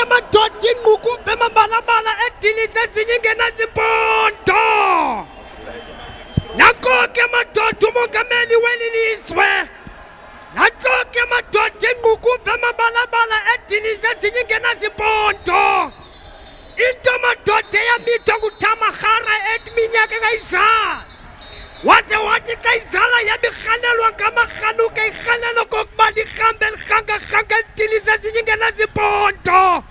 ke madoda inqukuve mambalabala edilise zinyingena zimpondo. Nako ke madoda umongameli weli lizwe. Nanso ke madoda inqukuve mambalabala edilise zinyingena zimpondo. Into madoda yamitha kuThamagara etminyaka kayizala. Waze wathi kayizala yabikhanelwa ngamaghanuka ikhanelo kokuba lihambe lihanga edilise zinyingena zimpondo.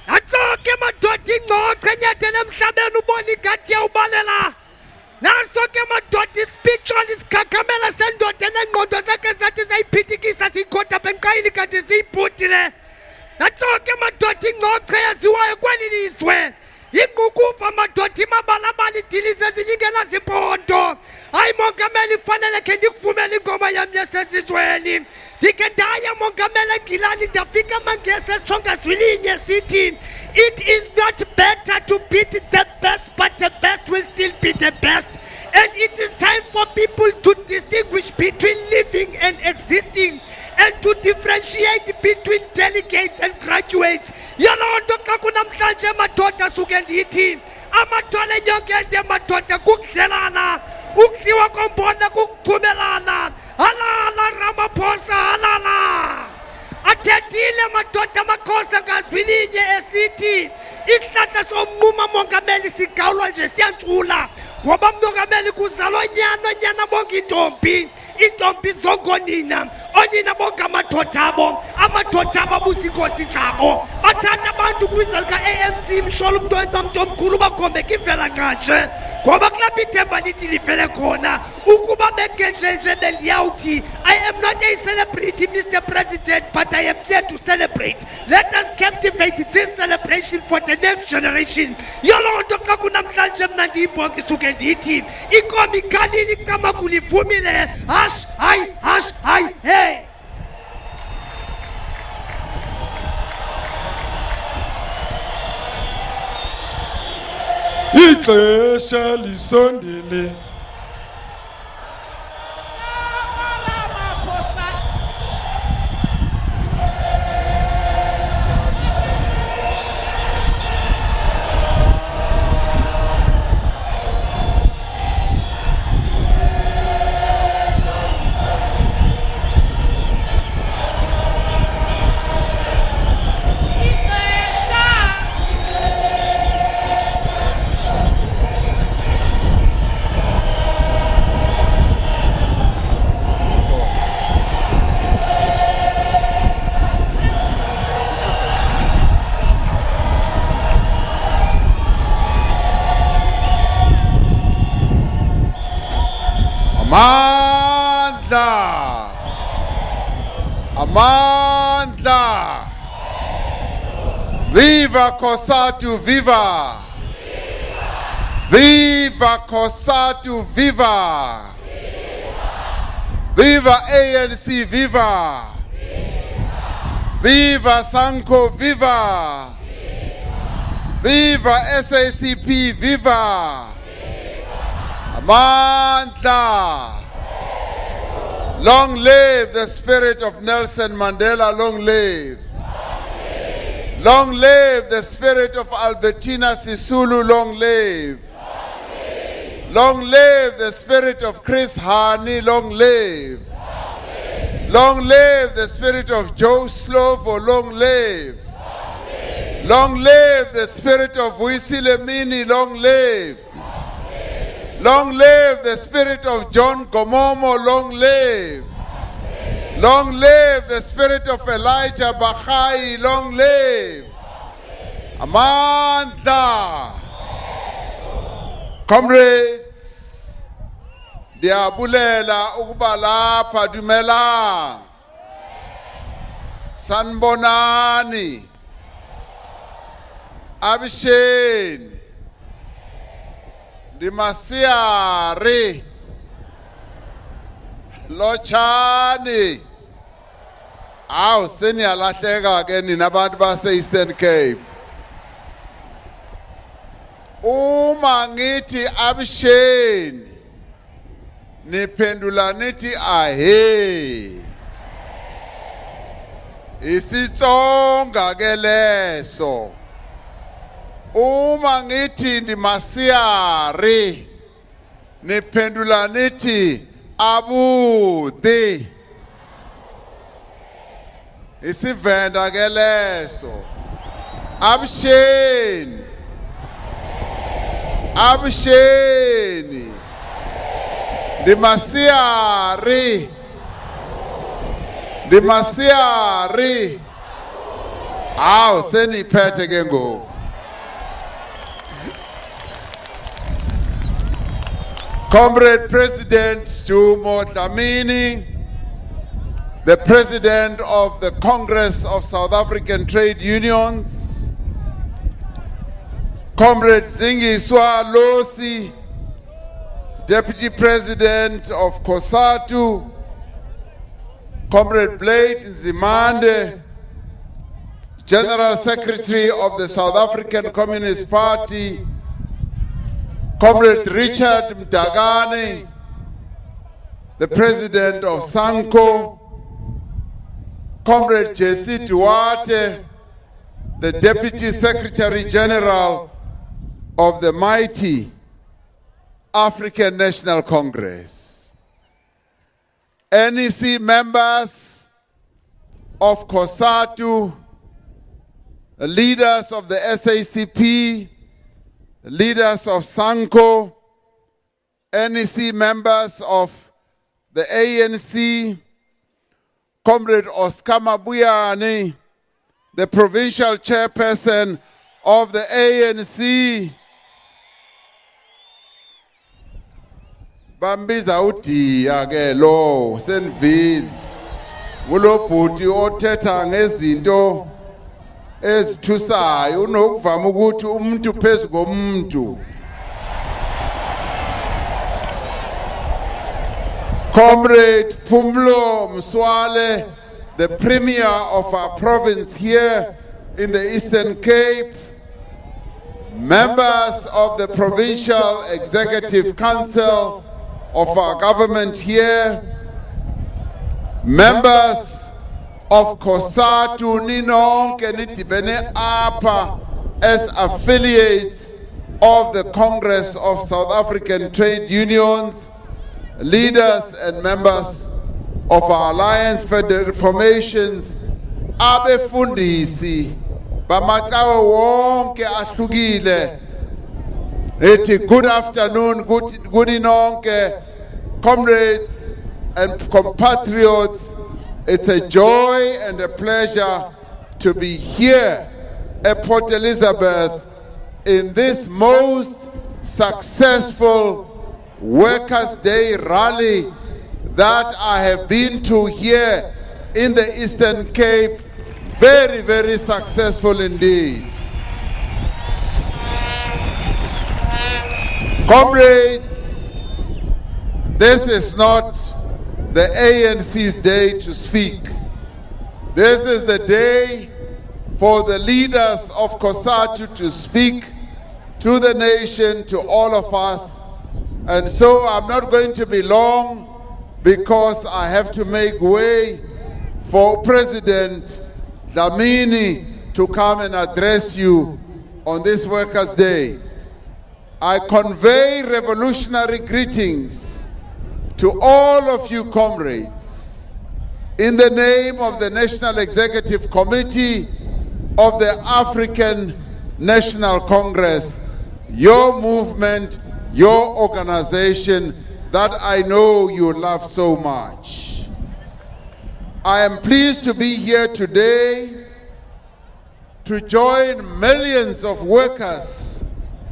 Nanso ke madoda ingcocho enyathele emhlabeni ubona ingathi yawubalela. Nanso ke madoda ispiritual isikhakamela sendoda nengqondo zakhe zathi zayiphithikisa ziyikhoda benqayini kanti ziyibhudile. Nanso ke madoda ingcocho eyaziwayo kweli lizwe. Inqukuva madoda imabalabala idilise zinyingena zimpondo. Hayi mongameli fanele ke ndikuvumele ingoma yami yesesizweni. Ndike ndaya mongameli eNgilani ndafika mangese sishonga zwilinye sithi it is not better to beat the best, but the best will still be the best. And it is time for people to distinguish between living and existing, and to differentiate between delegates and graduates. Yalonto xa kunamhlanje madoda suke ndithi amathole enyongende madoda kukudlelana, ukudliwa kombona kukuchumelana. Halala Ramaphosa, halala. Athethile madoda amakhosi ngazwilinye esithi isihlahla somnquma mongameli sigawulwa nje siyantshula ngoba mongameli kuzalwa nyana bonke intombi zongonina, onina bonke amadoda abo abusinkosi zabo. Bathatha abantu kwizwe lika-ANC msholo umntu omkhulu bakhombeka imvela nganje ngoba kulapho ithemba lithi livele khona. Ukuba bengenjenje bendiyawuthi I am not a celebrity, Mr. President, but I am here to celebrate. Let us captivate this celebration for the next generation. Yolonto xa kunamhlanje mna ndiyimbongi suke ndithi inkomo igalile icama kulivumile. Hayi, hey. Ixesha lisondele. Amandla. Viva COSATU, viva. Viva COSATU, viva. Viva ANC, viva. Viva SANCO, viva. Viva SACP, viva. Amandla. Long live the spirit of Nelson Mandela, long live. Long live the spirit of Albertina Sisulu, long live. Long live the spirit of Chris Hani, long live. Long live the spirit of Joe Slovo, long live. Long live the spirit of Wisilemini, long live. Long live the spirit of John Gomomo, long live. Long live the spirit of Elijah Bakhai, long live. Amandla. Comrades, ndiyabulela ukuba lapha dumela. Sanbonani. Abisheni. Dimasiari. Lochani. Aw seniyalahleka ke nina abantu base Eastern Cape. Uma ngithi abisheni niphendula nithi ahe. Isitsonga ke leso. Uma ngithi ndimasiyari niphendula nithi abude. Isivenda ke leso. Abusheni. Abusheni. Ndimasiyari. Ndimasiyari. Aw seniphethe ke ngoku. Comrade President Jumo Dlamini, the President of the Congress of South African Trade Unions, Comrade Zingiswa Losi, Deputy President of COSATU, Comrade Blade Nzimande, General Secretary of the South African Communist Party, Comrade Richard Mdagane, the President of SANCO, Comrade Jesse Duarte, the Deputy Secretary General of the mighty African National Congress, NEC members of COSATU, the leaders of the SACP, leaders of SANCO, NEC members of the ANC, Comrade Oscar Mabuyane, the provincial chairperson of the ANC, Bambiza udiya ke lo senvile kulo bhuti othetha ngezinto ezithusayo unokuvama ukuthi umuntu phezu komuntu. Comrade Phumlo Mswale, the Premier of our province here in the Eastern Cape, members of the Provincial Executive Council of our government here, members of COSATU ninonke nidibene apha as affiliates of the Congress of South African Trade Unions, leaders and members of our alliance formations, abefundisi bamaqhawe wonke ahlukile. Good afternoon, good nonke, comrades and compatriots. It's a joy and a pleasure to be here at Port Elizabeth in this most successful Workers' Day rally that I have been to here in the Eastern Cape. Very, very successful indeed. Comrades, this is not the ANC's day to speak. This is the day for the leaders of COSATU to speak to the nation, to all of us. And so I'm not going to be long because I have to make way for President Dlamini to come and address you on this Workers' Day. I convey revolutionary greetings to all of you comrades in the name of the National Executive Committee of the African National Congress, your movement, your organization that I know you love so much. I am pleased to be here today to join millions of workers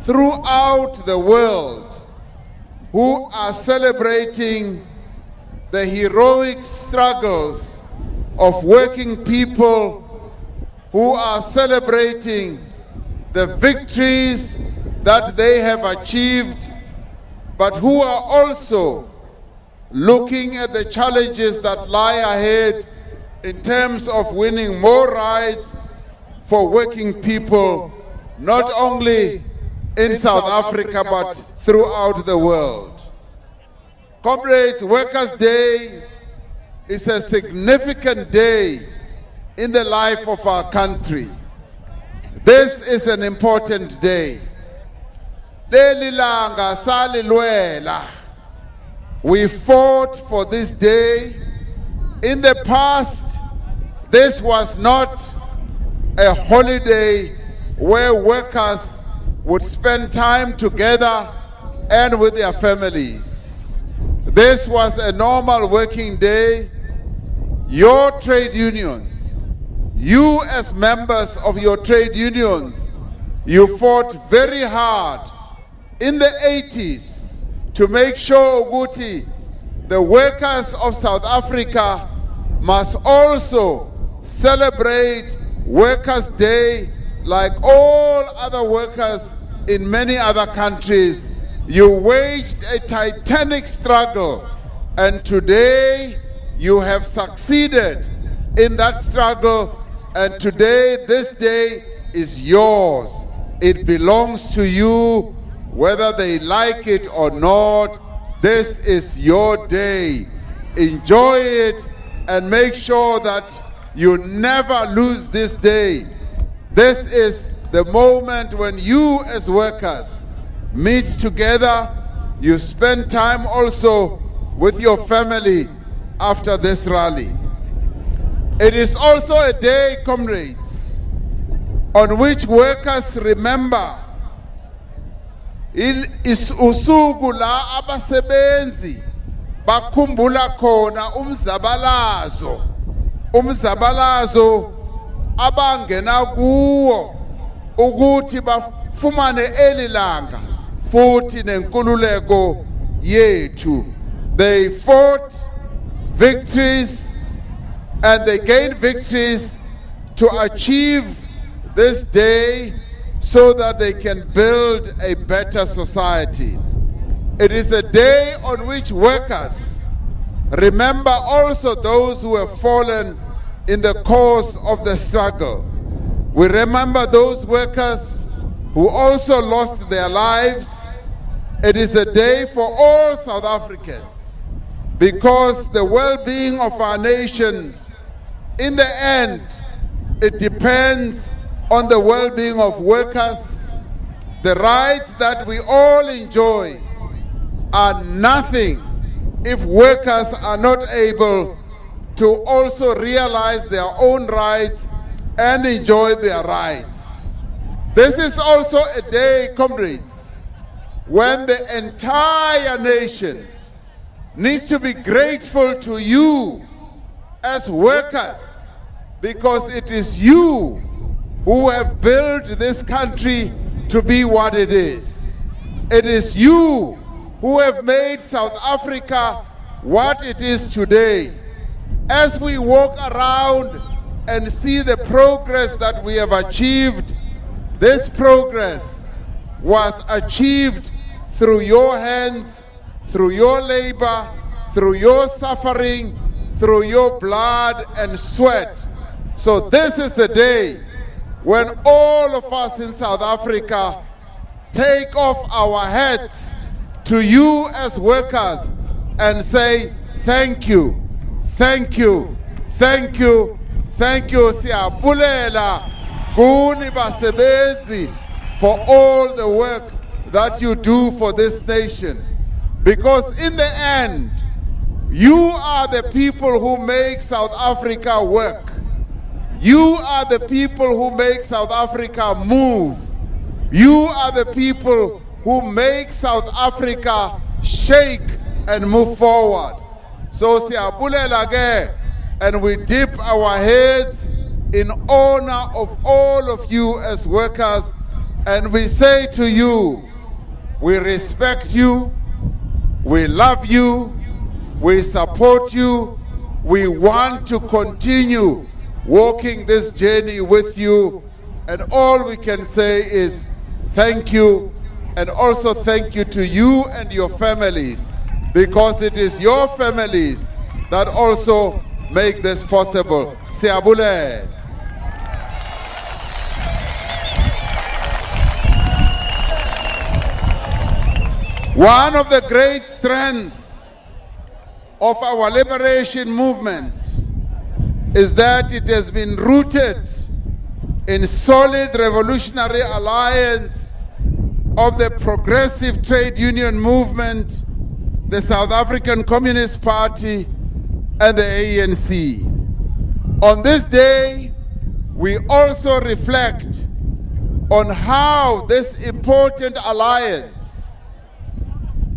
throughout the world who are celebrating the heroic struggles of working people, who are celebrating the victories that they have achieved, but who are also looking at the challenges that lie ahead in terms of winning more rights for working people, not only in South Africa, but throughout the world. Comrades, Workers' Day is a significant day in the life of our country. This is an important day. Leli langa salilwela. We fought for this day. In the past, this was not a holiday where workers would spend time together and with their families. This was a normal working day. Your trade unions, you as members of your trade unions, you fought very hard in the 80s to make sure Guti, the workers of South Africa must also celebrate Workers' Day like all other workers in many other countries. You waged a titanic struggle, and today you have succeeded in that struggle, and today, this day is yours. It belongs to you, whether they like it or not. This is your day. Enjoy it and make sure that you never lose this day. This is the moment when you as workers meet together. You spend time also with your family after this rally. It is also a day, comrades, on which workers remember usuku la abasebenzi bakhumbula khona umzabalazo abangena kuwo ukuthi bafumane elilanga futhi nenkululeko yethu. They fought victories and they gained victories to achieve this day so that they can build a better society. It is a day on which workers remember also those who have fallen in the course of the struggle. We remember those workers who also lost their lives. It is a day for all South Africans because the well-being of our nation, in the end, it depends on the well-being of workers. The rights that we all enjoy are nothing if workers are not able to also realize their own rights and enjoy their rights. This is also a day, comrades, when the entire nation needs to be grateful to you as workers, because it is you who have built this country to be what it is. It is you who have made South Africa what it is today. As we walk around and see the progress that we have achieved, this progress was achieved through your hands, through your labor, through your suffering, through your blood and sweat. So this is the day when all of us in South Africa take off our hats to you as workers and say thank you, thank you, thank you, thank you. Siyabulela kuni basebenzi for all the work that you do for this nation. Because in the end, you are the people who make South Africa work. You are the people who make South Africa move. You are the people who make South Africa shake and move forward. So siyabulela ke, and we dip our heads in honor of all of you as workers, and we say to you, we respect you, we love you, we support you, we want to continue walking this journey with you, and all we can say is thank you, and also thank you to you and your families, because it is your families that also make this possible. Siyabule. One of the great strengths of our liberation movement is that it has been rooted in solid revolutionary alliance of the progressive trade union movement, the South African Communist Party, and the ANC. On this day, we also reflect on how this important alliance,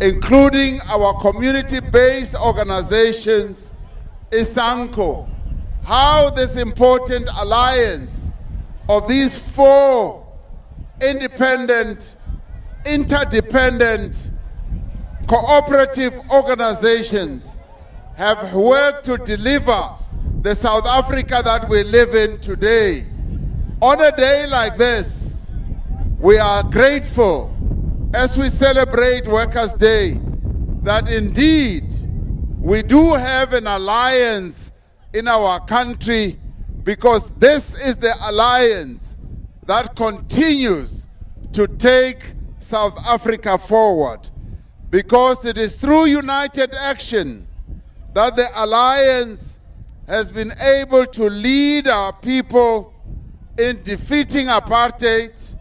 including our community-based organizations, ISANCO, how this important alliance of these four independent, interdependent, cooperative organizations have worked to deliver the South Africa that we live in today. On a day like this, we are grateful as we celebrate Workers' Day that indeed we do have an alliance in our country, because this is the alliance that continues to take South Africa forward. Because it is through united action that the alliance has been able to lead our people in defeating apartheid,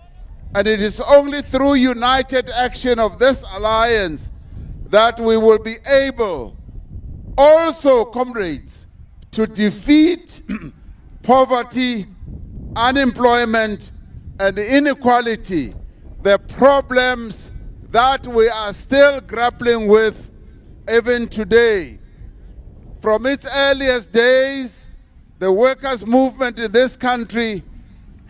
and it is only through united action of this alliance that we will be able also, comrades, to defeat poverty, unemployment, and inequality, the problems that we are still grappling with even today. From its earliest days, the workers' movement in this country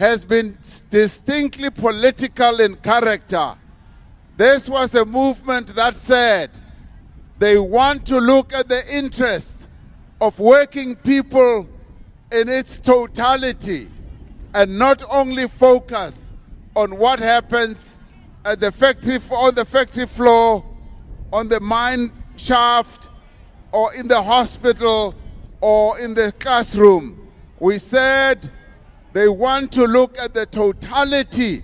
has been distinctly political in character. This was a movement that said they want to look at the interests of working people in its totality and not only focus on what happens at the factory, on the factory floor, on the mine shaft, or in the hospital, or in the classroom. We said they want to look at the totality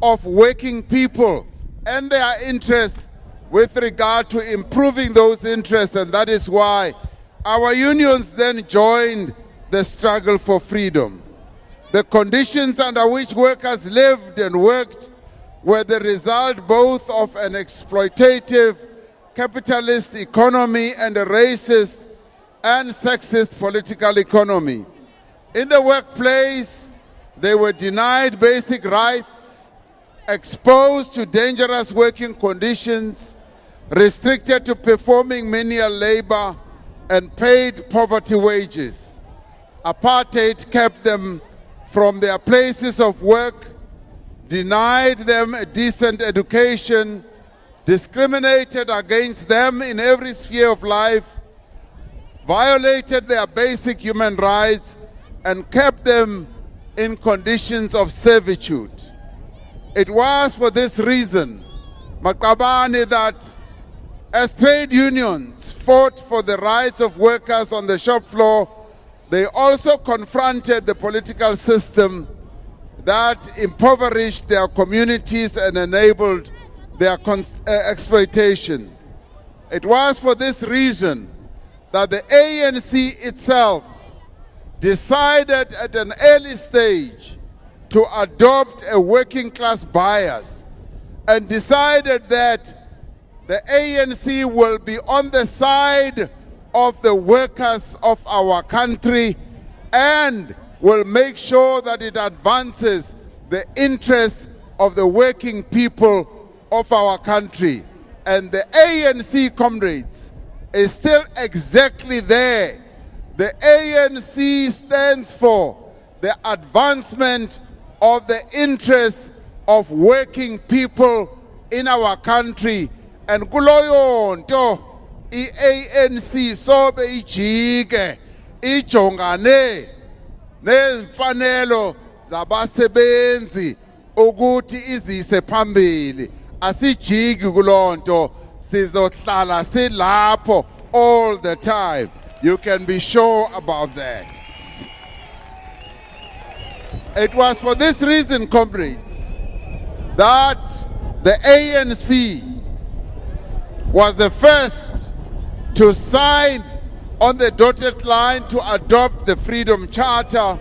of working people and their interests with regard to improving those interests, and that is why our unions then joined the struggle for freedom. The conditions under which workers lived and worked were the result both of an exploitative capitalist economy and a racist and sexist political economy. In the workplace, they were denied basic rights, exposed to dangerous working conditions, restricted to performing menial labor, and paid poverty wages. Apartheid kept them from their places of work, denied them a decent education, discriminated against them in every sphere of life, violated their basic human rights, and kept them in conditions of servitude. It was for this reason, Makabani, that as trade unions fought for the rights of workers on the shop floor, they also confronted the political system that impoverished their communities and enabled their exploitation. It was for this reason that the ANC itself decided at an early stage to adopt a working class bias and decided that the ANC will be on the side of the workers of our country and will make sure that it advances the interests of the working people of our country. And the ANC, comrades, is still exactly there. The ANC stands for the advancement of the interests of working people in our country. And kuloyo nto i-ANC sobe ijike ijongane nemfanelo zabasebenzi ukuthi izise phambili. Asijiki kulonto, sizohlala silapho all the time. You can be sure about that. It was for this reason, comrades, that the ANC was the first to sign on the dotted line to adopt the Freedom Charter,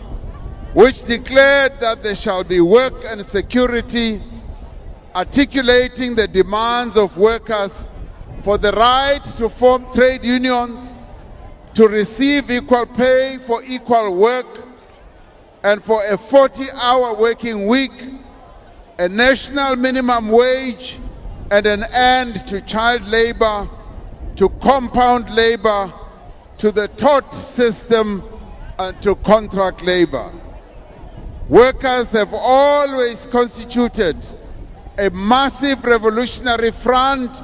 which declared that there shall be work and security, articulating the demands of workers for the right to form trade unions, to receive equal pay for equal work, and for a 40-hour working week, a national minimum wage, and an end to child labor, to compound labor, to the tort system, and to contract labor. Workers have always constituted a massive revolutionary front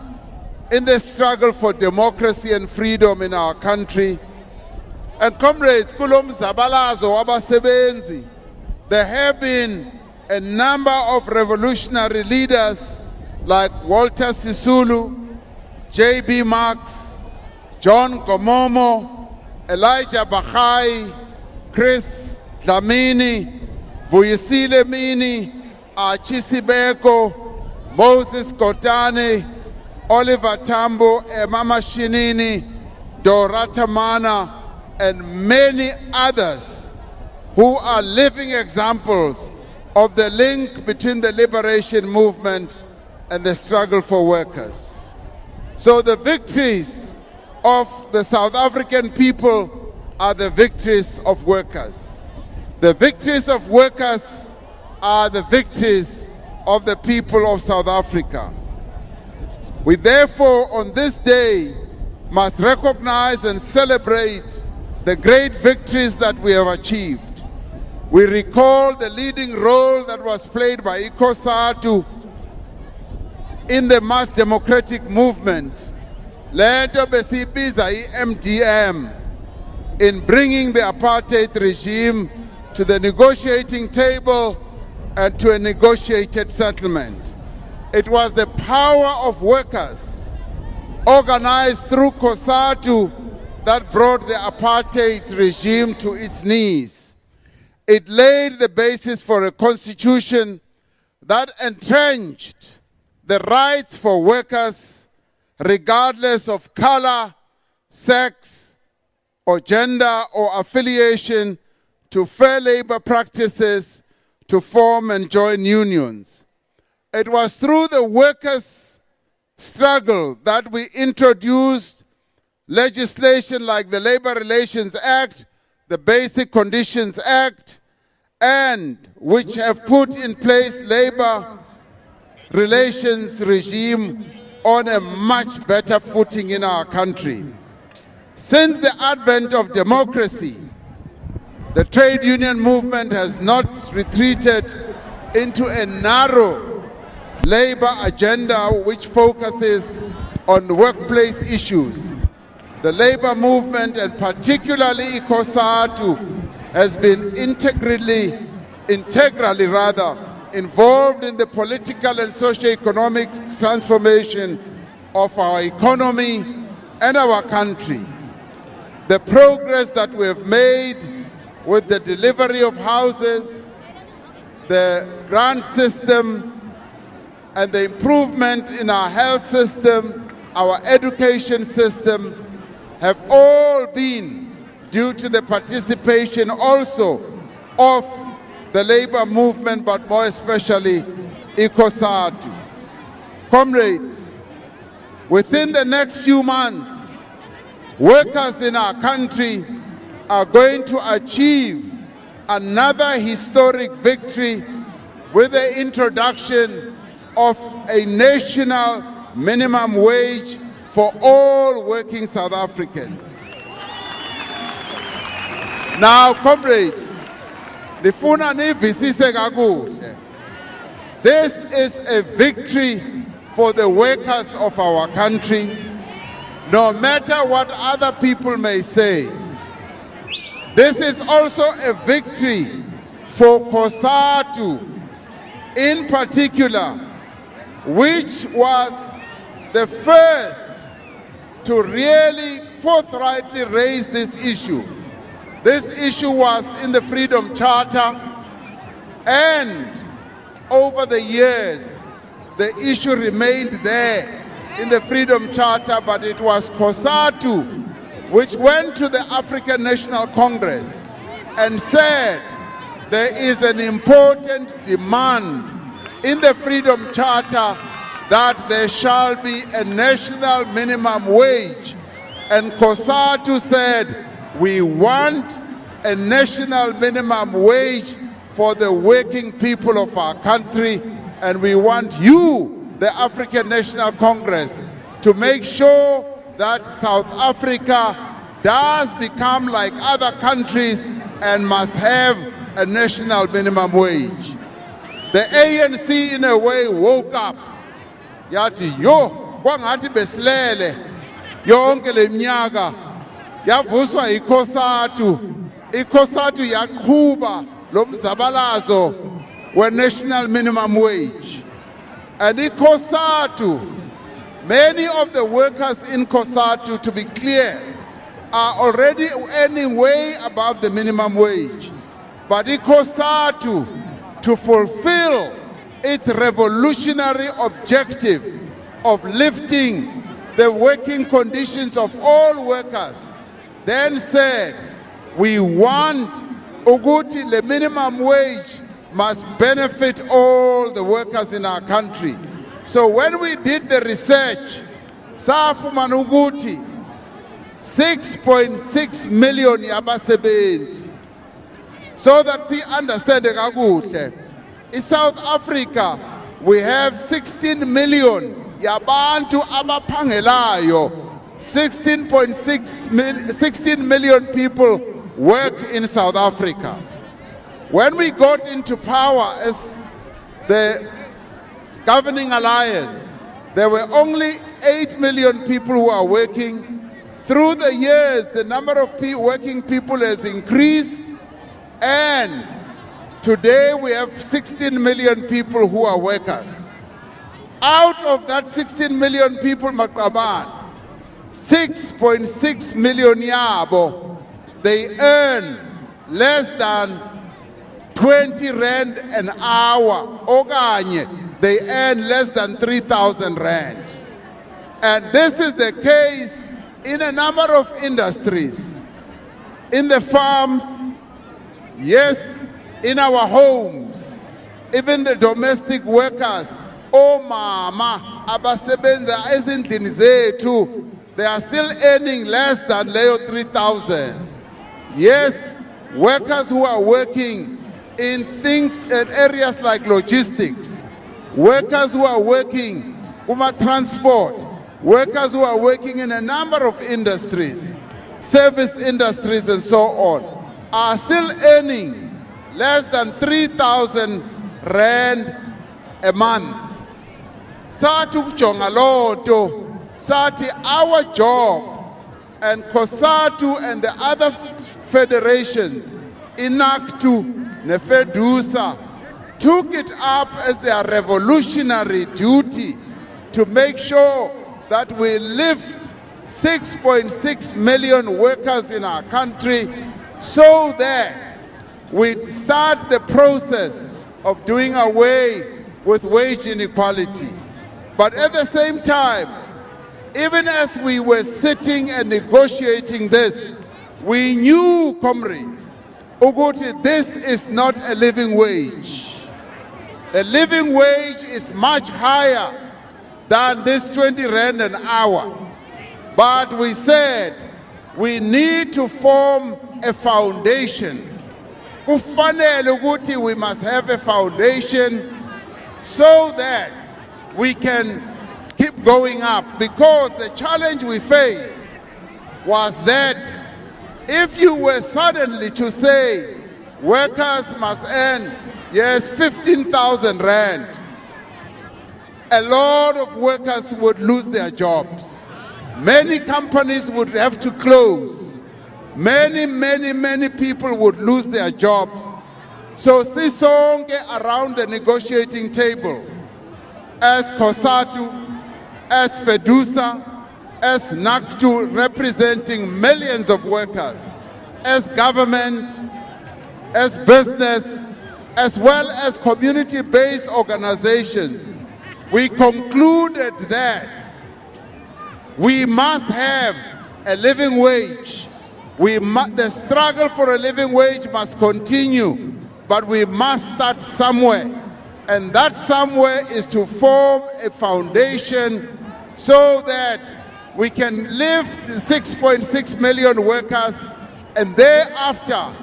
in the struggle for democracy and freedom in our country. And comrades, kulom zabalazo wabasebenzi, there have been a number of revolutionary leaders like Walter Sisulu, J.B. Marx, John Gomomo, Elijah Bakhai, Chris Dlamini, Vuyisile Mini, Achisibeko, Moses Kotane, Oliver Tambo, Mama Shinini, Dorata Mana, and many others who are living examples of the link between the liberation movement and the struggle for workers. So the victories of the South African people are the victories of workers. The victories of workers are the victories of the people of South Africa. We therefore, on this day, must recognize and celebrate the great victories that we have achieved. We recall the leading role that was played by ICOSATU in the mass democratic movement, led by MDM, in bringing the apartheid regime to the negotiating table and to a negotiated settlement. It was the power of workers, organized through COSATU, that brought the apartheid regime to its knees. It laid the basis for a constitution that entrenched the rights for workers, regardless of color, sex, or gender, or affiliation, to fair labor practices, to form and join unions. It was through the workers' struggle that we introduced legislation like the Labor Relations Act, the Basic Conditions Act, and which have put in place labor relations regime on a much better footing in our country. Since the advent of democracy, the trade union movement has not retreated into a narrow labor agenda which focuses on workplace issues. The labor movement, and particularly ICOSATU, has been integrally involved in the political and socio-economic transformation of our economy and our country. The progress that we have made with the delivery of houses, the grant system, and the improvement in our health system, our education system, have all been due to the participation also of the labor movement, but more especially ICOSATU. Comrades, within the next few months, workers in our country are going to achieve another historic victory with the introduction of a national minimum wage for all working South Africans. Now, comrades, this is a victory for the workers of our country, no matter what other people may say. This is also a victory for COSATU in particular, which was the first to really forthrightly raise this issue. This issue was in the Freedom Charter, and over the years, the issue remained there in the Freedom Charter, but it was COSATU which went to the African National Congress and said there is an important demand in the Freedom Charter that there shall be a national minimum wage. And COSATU said, we want a national minimum wage for the working people of our country, and we want you, the African National Congress, to make sure that South Africa does become like other countries and must have a national minimum wage. The ANC in a way woke up. Yathi yo kwangathi besilele yonke leminyaka yavuswa iCOSATU. iCOSATU yaqhuba lo mzabalazo we-national minimum wage. And iCOSATU, many of the workers in COSATU, to be clear, are already earning way above the minimum wage. But iCOSATU, to fulfill its revolutionary objective of lifting the working conditions of all workers, then said, we want ukuthi the minimum wage must benefit all the workers in our country. So when we did the research, safumana ukuthi 6.6 million yabasebenzi. So that we understand kakuhle, in South Africa we have 16 million yabantu abaphangelayo. 16 million people work in South Africa. When we got into power as the governing alliance, there were only 8 million people who are working. Through the years, the number of working people has increased, and today we have 16 million people who are workers. Out of that 16 million people, Makaban, 6.6 million yabo, they earn less than 20 rand an hour. Okanye, they earn less than 3,000 rand. And this is the case in a number of industries. In the farms, yes, in our homes, even the domestic workers, oh mama, abasebenza ezindlini zethu, they are still earning less than leo 3,000. Yes, workers who are working in things in areas like logistics, workers who are working transport, workers who are working in a number of industries, service industries and so on, are still earning less than 3,000 rand a month. Satu kujonga loto, sati our job, and COSATU and the other federations, INACTU, NEFEDUSA, took it up as their revolutionary duty to make sure that we lift 6.6 million workers in our country so that we start the process of doing away with wage inequality. But at the same time, even as we were sitting and negotiating this, we knew, comrades, Uguti, this is not a living wage. The living wage is much higher than this 20 rand an hour. But we said we need to form a foundation. Kufanele ukuthi we must have a foundation so that we can keep going up, because the challenge we faced was that if you were suddenly to say workers must earn, yes, 15,000 rand, a lot of workers would lose their jobs. Many companies would have to close. Many people would lose their jobs. So sisonke around the negotiating table, as COSATU, as FEDUSA, as NACTU, representing millions of workers, as government, as business, as well as community-based organizations, we concluded that we must have a living wage. The struggle for a living wage must continue, but we must start somewhere. And that somewhere is to form a foundation so that we can lift 6.6 million workers, and thereafter,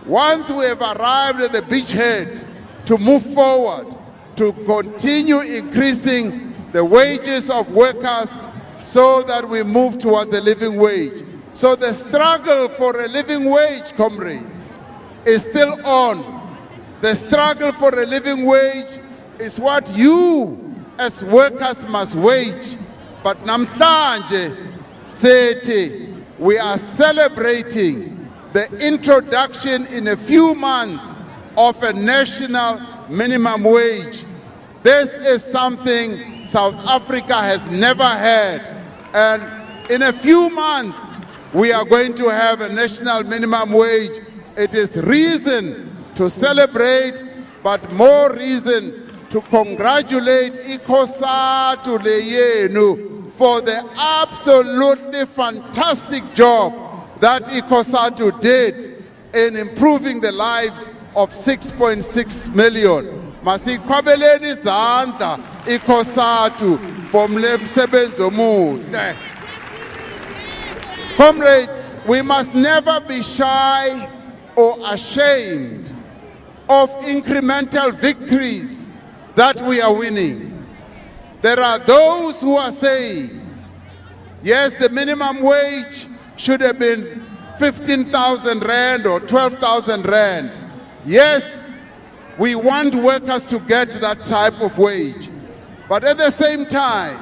once we have arrived at the beachhead, to move forward, to continue increasing the wages of workers so that we move towards a living wage. So the struggle for a living wage, comrades, is still on. The struggle for a living wage is what you as workers must wage. But namhlanje sethi we are celebrating the introduction in a few months of a national minimum wage. This is something South Africa has never had. And in a few months, we are going to have a national minimum wage. It is reason to celebrate, but more reason to congratulate iKhosatu leyenu for the absolutely fantastic job that iKhosatu did in improving the lives of 6.6 million. Masiqhwabeleni izandla iKhosatu for msebenzi omuhle. Comrades, we must never be shy or ashamed of incremental victories that we are winning. There are those who are saying, yes, the minimum wage should have been 15,000 rand or 12,000 rand. Yes, we want workers to get that type of wage. But at the same time,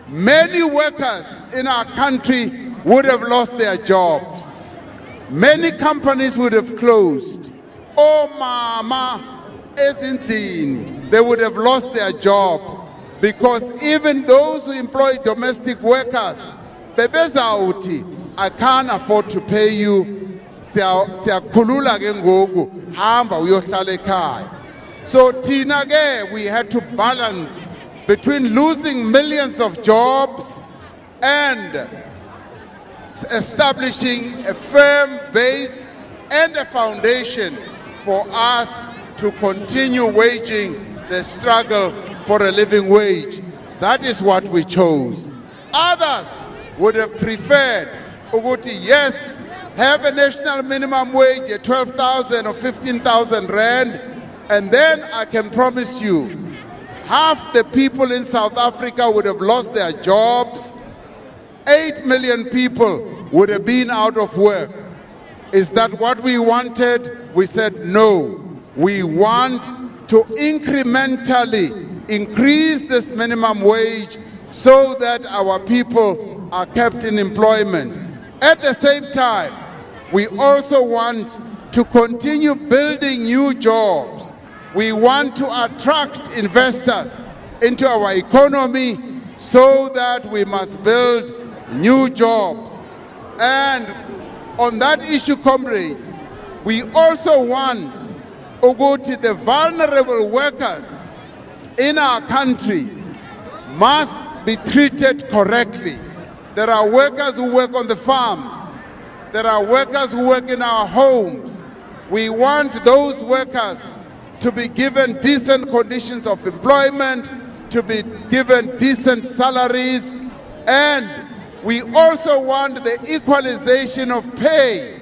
many workers in our country would have lost their jobs. Many companies would have closed. Oh, mama, ezindlini, they would have lost their jobs, because even those who employ domestic workers, bebezawuthi, I can't afford to pay you, siyakhulula ke ngoku, hamba uyohlala ekhaya. So thina ke, we had to balance between losing millions of jobs and establishing a firm base and a foundation for us to continue waging the struggle for a living wage. That is what we chose. Others would have preferred, Uguti, yes, have a national minimum wage at 12,000 or 15,000 rand, and then I can promise you, half the people in South Africa would have lost their jobs. 8 million people would have been out of work. Is that what we wanted? We said no. We want to incrementally increase this minimum wage so that our people are kept in employment. At the same time, we also want to continue building new jobs. We want to attract investors into our economy so that we must build new jobs. And on that issue, comrades, we also want Uguti, the vulnerable workers in our country must be treated correctly. There are workers who work on the farms. There are workers who work in our homes. We want those workers to be given decent conditions of employment, to be given decent salaries, and we also want the equalization of pay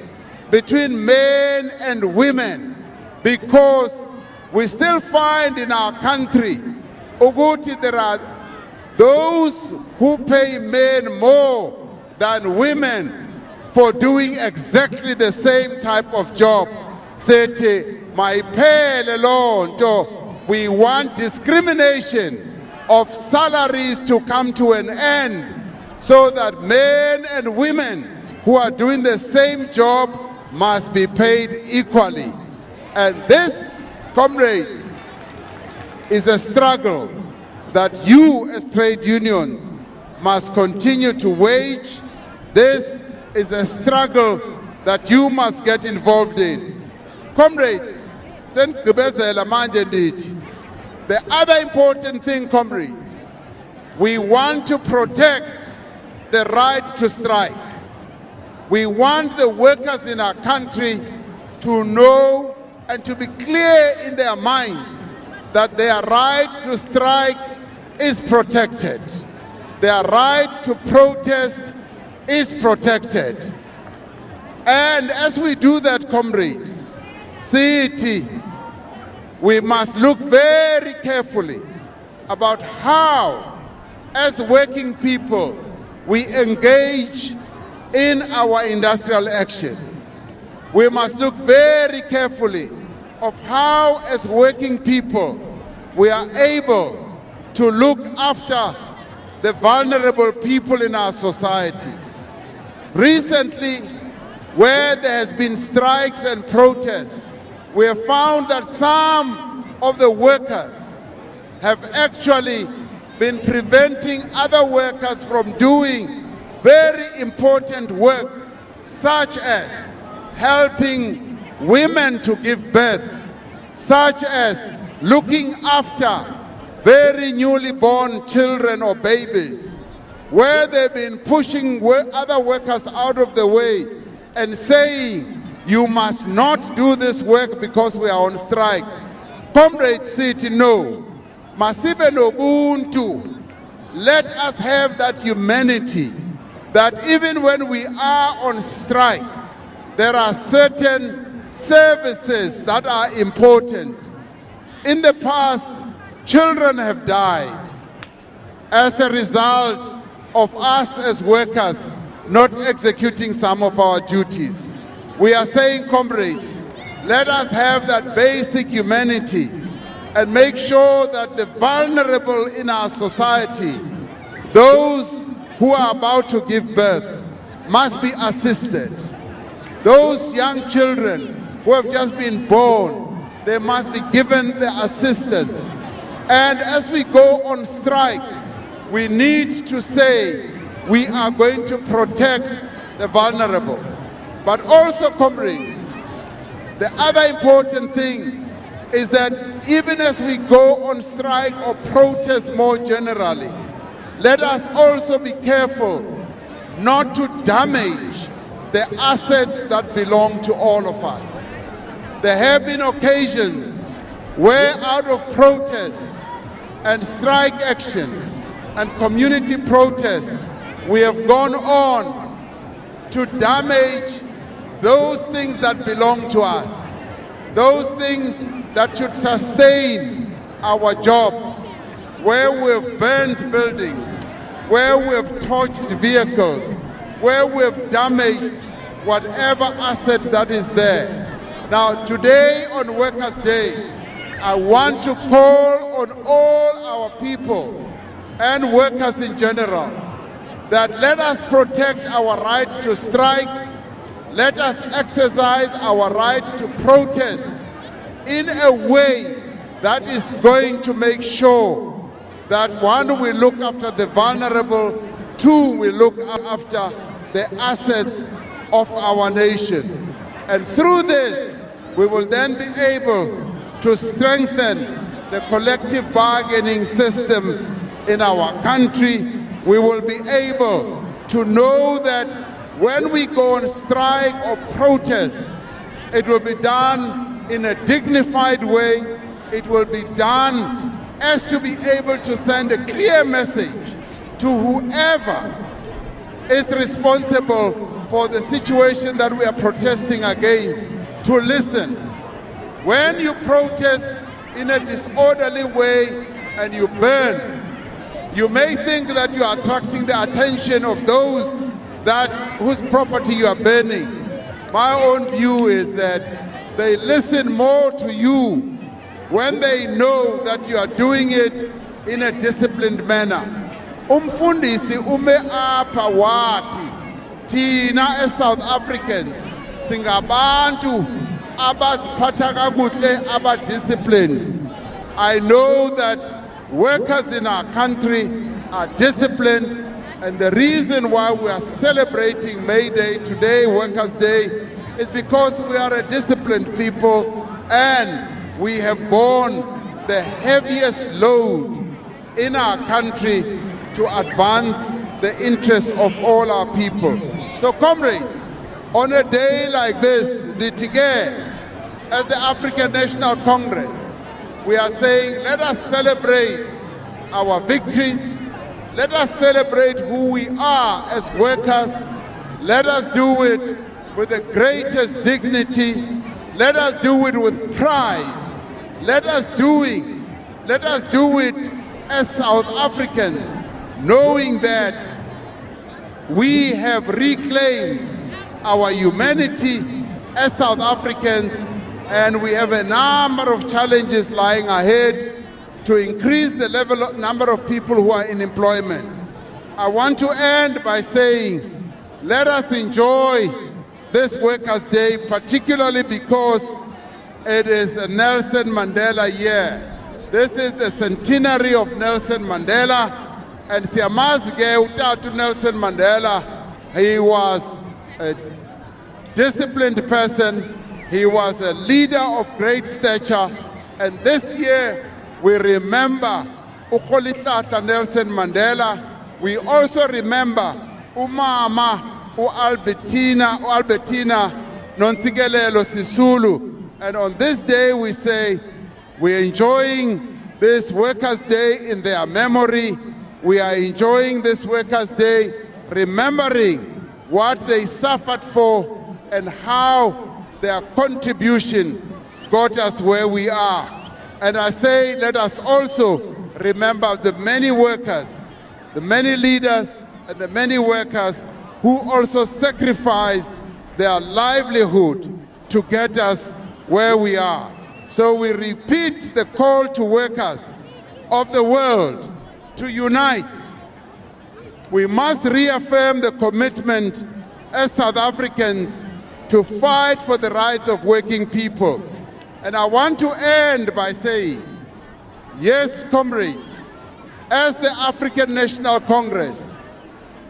between men and women, because we still find in our country, Uguti, there are those who pay men more than women for doing exactly the same type of job. Sethi mayiphele lonto. We want discrimination of salaries to come to an end, so that men and women who are doing the same job must be paid equally. And this, comrades, is a struggle that you as trade unions must continue to wage. This is a struggle that you must get involved in. Comrades, the other important thing, comrades, we want to protect the right to strike. We want the workers in our country to know and to be clear in their minds that their right to strike is protected. Their right to protest is protected. And as we do that, comrades, city, we must look very carefully about how, as working people, we engage in our industrial action. We must look very carefully of how, as working people, we are able to look after the vulnerable people in our society. Recently, where there has been strikes and protests, we have found that some of the workers have actually been preventing other workers from doing very important work, such as helping women to give birth, such as looking after very newly born children or babies, where they've been pushing other workers out of the way and saying, you must not do this work because we are on strike. Comrades City, no. Masibe nobuntu. Let us have that humanity that even when we are on strike, there are certain services that are important. In the past, children have died as a result of us as workers not executing some of our duties. We are saying, comrades, let us have that basic humanity and make sure that the vulnerable in our society, those who are about to give birth, must be assisted. Those young children who have just been born, they must be given the assistance. And as we go on strike, we need to say we are going to protect the vulnerable. But also, comrades, the other important thing is that even as we go on strike or protest more generally, let us also be careful not to damage the assets that belong to all of us. There have been occasions where out of protest and strike action and community protests, we have gone on to damage those things that belong to us, those things that should sustain our jobs, where we've burned buildings, where we've torched vehicles, where we've damaged whatever asset that is there. Now, today on Workers' Day, I want to call on all our people and workers in general that let us protect our right to strike, let us exercise our right to protest in a way that is going to make sure that one, we look after the vulnerable, two, we look after the assets of our nation. And through this, we will then be able to strengthen the collective bargaining system in our country. We will be able to know that when we go on strike or protest, it will be done in a dignified way. It will be done as to be able to send a clear message to whoever is responsible for the situation that we are protesting against, to listen. When you protest in a disorderly way and you burn, you may think that you are attracting the attention of those whose property you are burning. My own view is that they listen more to you when they know that you are doing it in a disciplined manner. Umfundisi ume apha wathi thina as South Africans singabantu abaziphatha kakuhle abadisciplined. I know that workers in our country are disciplined, and the reason why we are celebrating May Day today, Workers' Day, is because we are a disciplined people and we have borne the heaviest load in our country to advance the interests of all our people. So comrades, On a day like this, Litige, as the African National Congress, we are saying, let us celebrate our victories. Let us celebrate who we are as workers. Let us do it with the greatest dignity. Let us do it with pride. Let us do it as South Africans, knowing that we have reclaimed our humanity as South Africans, and we have a number of challenges lying ahead to increase the number of people who are in employment. I want to end by saying, let us enjoy this Workers' Day, particularly because it is a Nelson Mandela year. This is the centenary of Nelson Mandela, and siyamazi-ke utata Nelson Mandela, he was a disciplined person, he was a leader of great stature, and this year we remember uKholihlahla Nelson Mandela. We also remember umama Albertina Nontsikelelo Sisulu, and on this day we say we're enjoying this Workers' Day in their memory. We are enjoying this Workers' Day remembering what they suffered for and how their contribution got us where we are. And I say, let us also remember the many workers, the many leaders, and the many workers who also sacrificed their livelihood to get us where we are. So we repeat the call to workers of the world to unite. We must reaffirm the commitment as South Africans to fight for the rights of working people. And I want to end by saying, yes, comrades, as the African National Congress,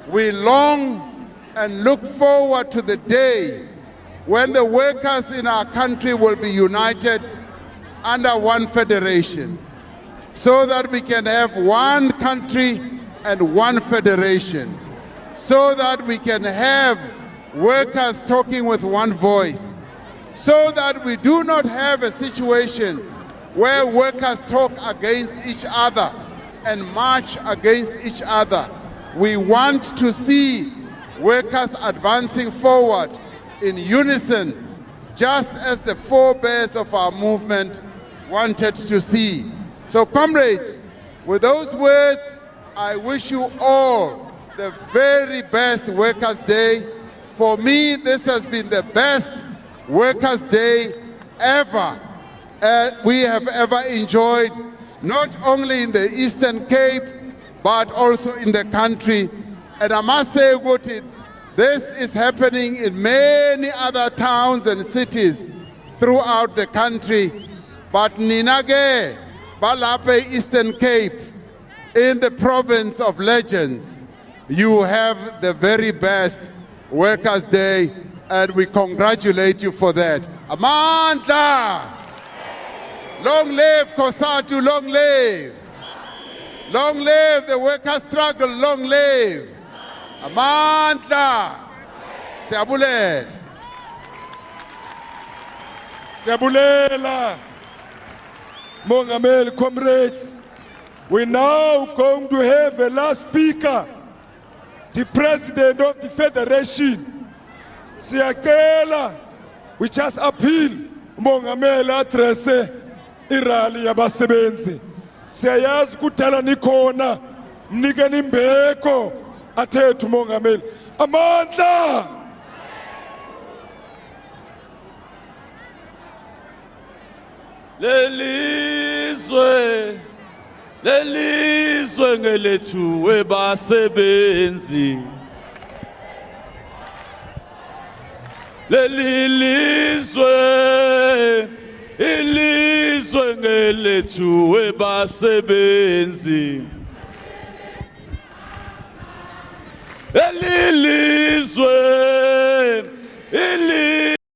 we long and look forward to the day when the workers in our country will be united under one federation, so that we can have one country and one federation, so that we can have workers talking with one voice, so that we do not have a situation where workers talk against each other and march against each other. We want to see workers advancing forward in unison, just as the forebears of our movement wanted to see. So comrades, with those words, I wish you all the very best Workers' Day. For me, this has been the best Workers' Day ever we have ever enjoyed, not only in the Eastern Cape, but also in the country. And I must say, Guti, this is happening in many other towns and cities throughout the country. But Ninage, Balape, Eastern Cape, in the province of legends, you have the very best Workers' Day, and we congratulate you for that. Amandla! Long live Kosatu, long live! Long live the workers' struggle, long live! Amandla! Siyabulela! Siyabulela! Mongameli, comrades, we're now going to have a last speaker, the President of the Federation. Siyakela, we just appeal, Mongameli address irali yabasebenzi. Siyayazi kudala nikhona, mnikeni imbeko, athethe uMongameli. Amandla! Lelizwe ngelethu webasebenzi. Ilizwe ngelethu webasebenzi. Ilizwe